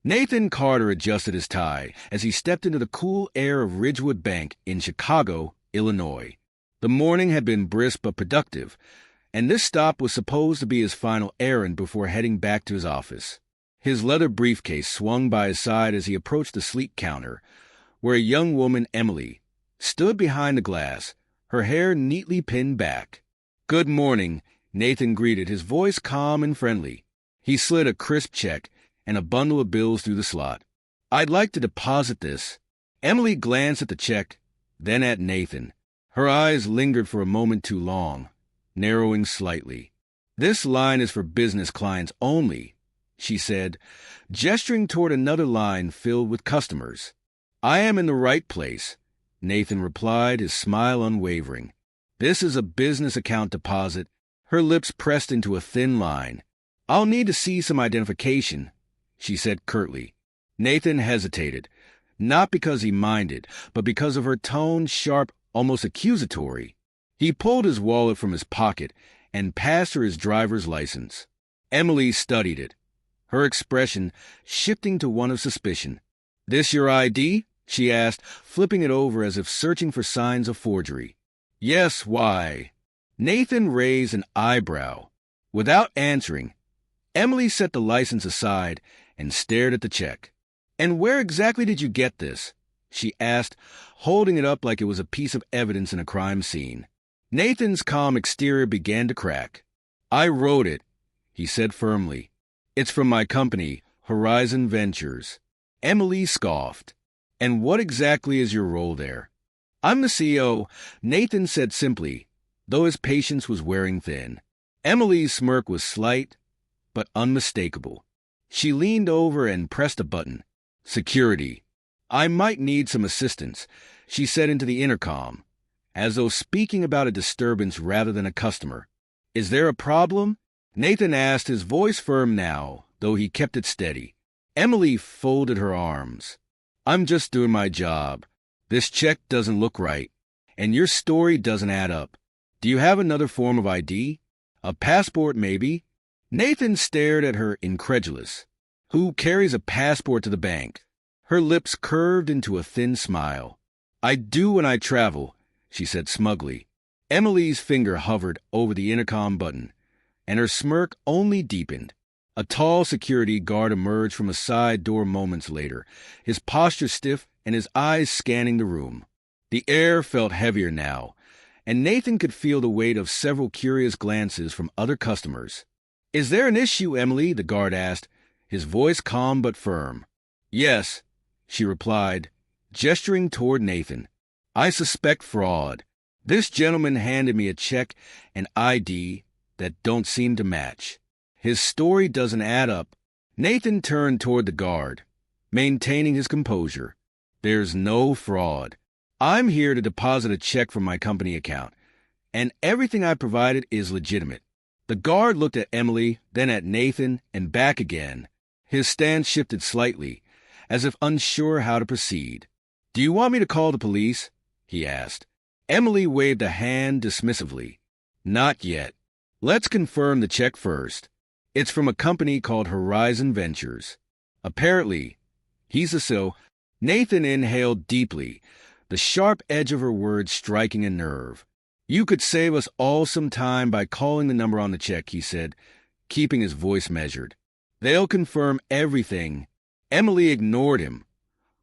Nathan Carter adjusted his tie as he stepped into the cool air of Ridgewood Bank in Chicago, Illinois. The morning had been brisk but productive, and this stop was supposed to be his final errand before heading back to his office. His leather briefcase swung by his side as he approached the sleek counter, where a young woman, Emily, stood behind the glass, her hair neatly pinned back. "Good morning," Nathan greeted, his voice calm and friendly. He slid a crisp check and a bundle of bills through the slot. "I'd like to deposit this." Emily glanced at the check, then at Nathan. Her eyes lingered for a moment too long, narrowing slightly. "This line is for business clients only," she said, gesturing toward another line filled with customers. "I am in the right place," Nathan replied, his smile unwavering. "This is a business account deposit." Her lips pressed into a thin line. "I'll need to see some identification," she said curtly. Nathan hesitated, not because he minded, but because of her tone, sharp, almost accusatory. He pulled his wallet from his pocket and passed her his driver's license. Emily studied it, her expression shifting to one of suspicion. "This your ID?" she asked, flipping it over as if searching for signs of forgery. "Yes, why?" Nathan raised an eyebrow. Without answering, Emily set the license aside and stared at the check. "And where exactly did you get this?" she asked, holding it up like it was a piece of evidence in a crime scene. Nathan's calm exterior began to crack. "I wrote it," he said firmly. "It's from my company, Horizon Ventures." Emily scoffed. "And what exactly is your role there?" "I'm the CEO," Nathan said simply, though his patience was wearing thin. Emily's smirk was slight, but unmistakable. She leaned over and pressed a button. "Security. I might need some assistance," she said into the intercom, as though speaking about a disturbance rather than a customer. "Is there a problem?" Nathan asked, his voice firm now, though he kept it steady. Emily folded her arms. "I'm just doing my job. This check doesn't look right, and your story doesn't add up. Do you have another form of ID? A passport, maybe?" Nathan stared at her, incredulous. "Who carries a passport to the bank?" Her lips curved into a thin smile. "I do when I travel," she said smugly. Emily's finger hovered over the intercom button, and her smirk only deepened. A tall security guard emerged from a side door moments later, his posture stiff and his eyes scanning the room. The air felt heavier now, and Nathan could feel the weight of several curious glances from other customers. "Is there an issue, Emily?" the guard asked, his voice calm but firm. "Yes," she replied, gesturing toward Nathan. "I suspect fraud. This gentleman handed me a check and ID that don't seem to match. His story doesn't add up." Nathan turned toward the guard, maintaining his composure. "There's no fraud. I'm here to deposit a check from my company account, and everything I provided is legitimate." The guard looked at Emily, then at Nathan, and back again. His stance shifted slightly, as if unsure how to proceed. "Do you want me to call the police?" he asked. Emily waved a hand dismissively. "Not yet. Let's confirm the check first. It's from a company called Horizon Ventures. Apparently, he's the so." Nathan inhaled deeply, the sharp edge of her words striking a nerve. "You could save us all some time by calling the number on the check," he said, keeping his voice measured. "They'll confirm everything." Emily ignored him,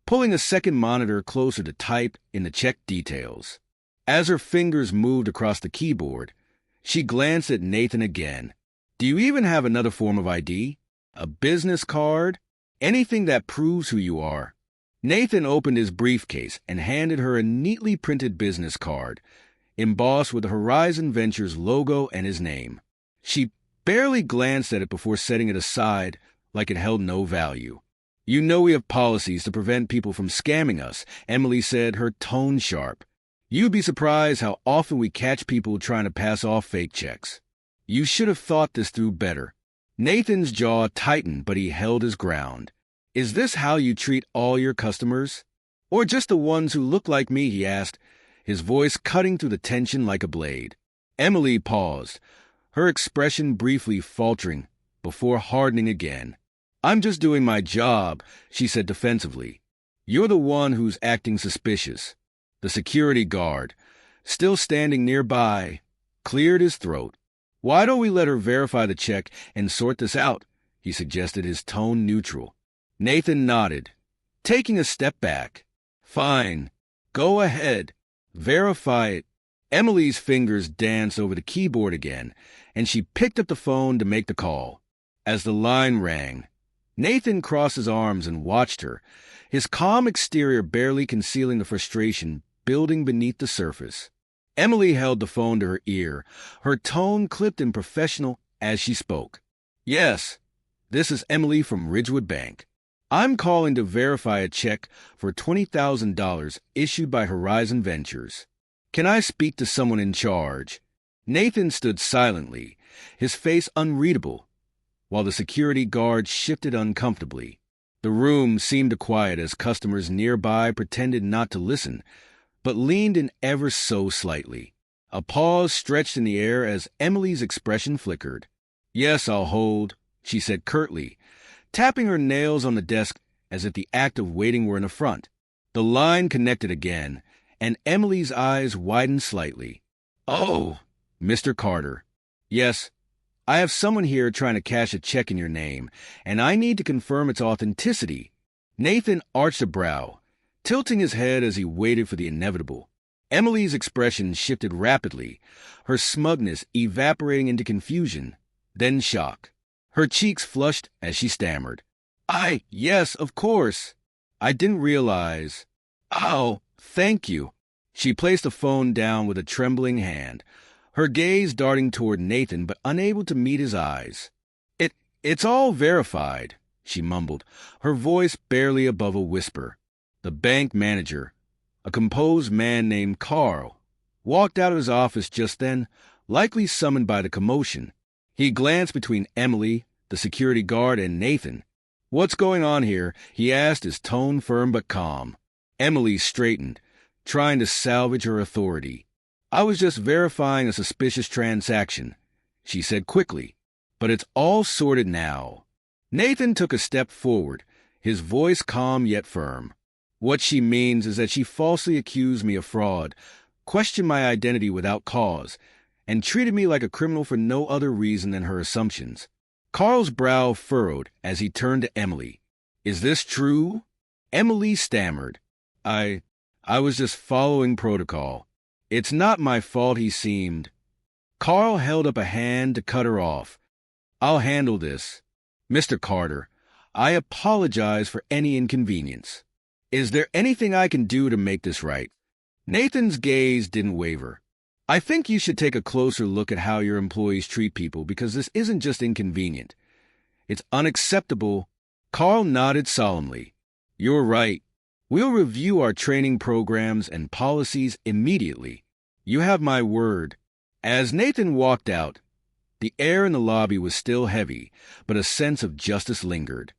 pulling a second monitor closer to type in the check details. As her fingers moved across the keyboard, she glanced at Nathan again. "Do you even have another form of ID? A business card? Anything that proves who you are?" Nathan opened his briefcase and handed her a neatly printed business card, embossed with the Horizon Ventures logo and his name. She barely glanced at it before setting it aside like it held no value. "You know we have policies to prevent people from scamming us," Emily said, her tone sharp. "You'd be surprised how often we catch people trying to pass off fake checks. You should have thought this through better." Nathan's jaw tightened, but he held his ground. "Is this how you treat all your customers? Or just the ones who look like me?" he asked, his voice cutting through the tension like a blade. Emily paused, her expression briefly faltering before hardening again. I'm just doing my job, she said defensively. You're the one who's acting suspicious. The security guard, still standing nearby, cleared his throat. Why don't we let her verify the check and sort this out? He suggested, his tone neutral. Nathan nodded, taking a step back. Fine. Go ahead. Verify it. Emily's fingers danced over the keyboard again, and she picked up the phone to make the call. As the line rang, Nathan crossed his arms and watched her, his calm exterior barely concealing the frustration building beneath the surface. Emily held the phone to her ear, her tone clipped and professional as she spoke. Yes, this is Emily from Ridgewood Bank. I'm calling to verify a check for $20,000 issued by Horizon Ventures. Can I speak to someone in charge? Nathan stood silently, his face unreadable, while the security guard shifted uncomfortably. The room seemed quiet as customers nearby pretended not to listen, but leaned in ever so slightly. A pause stretched in the air as Emily's expression flickered. Yes, I'll hold, she said curtly, tapping her nails on the desk as if the act of waiting were an affront. The line connected again, and Emily's eyes widened slightly. Oh, Mr. Carter. Yes, I have someone here trying to cash a check in your name, and I need to confirm its authenticity. Nathan arched a brow, tilting his head as he waited for the inevitable. Emily's expression shifted rapidly, her smugness evaporating into confusion, then shock. Her cheeks flushed as she stammered. Yes, of course. I didn't realize. Oh, thank you. She placed the phone down with a trembling hand, her gaze darting toward Nathan but unable to meet his eyes. It's all verified, she mumbled, her voice barely above a whisper. The bank manager, a composed man named Carl, walked out of his office just then, likely summoned by the commotion. He glanced between Emily, the security guard, and Nathan. What's going on here? He asked, his tone firm but calm. Emily straightened, trying to salvage her authority. I was just verifying a suspicious transaction, she said quickly. But it's all sorted now. Nathan took a step forward, his voice calm yet firm. What she means is that she falsely accused me of fraud, questioned my identity without cause, and treated me like a criminal for no other reason than her assumptions. Carl's brow furrowed as he turned to Emily. Is this true? Emily stammered. I was just following protocol. It's not my fault he seemed. Carl held up a hand to cut her off. I'll handle this. Mr. Carter, I apologize for any inconvenience. Is there anything I can do to make this right? Nathan's gaze didn't waver. I think you should take a closer look at how your employees treat people because this isn't just inconvenient. It's unacceptable. Carl nodded solemnly. You're right. We'll review our training programs and policies immediately. You have my word. As Nathan walked out, the air in the lobby was still heavy, but a sense of justice lingered.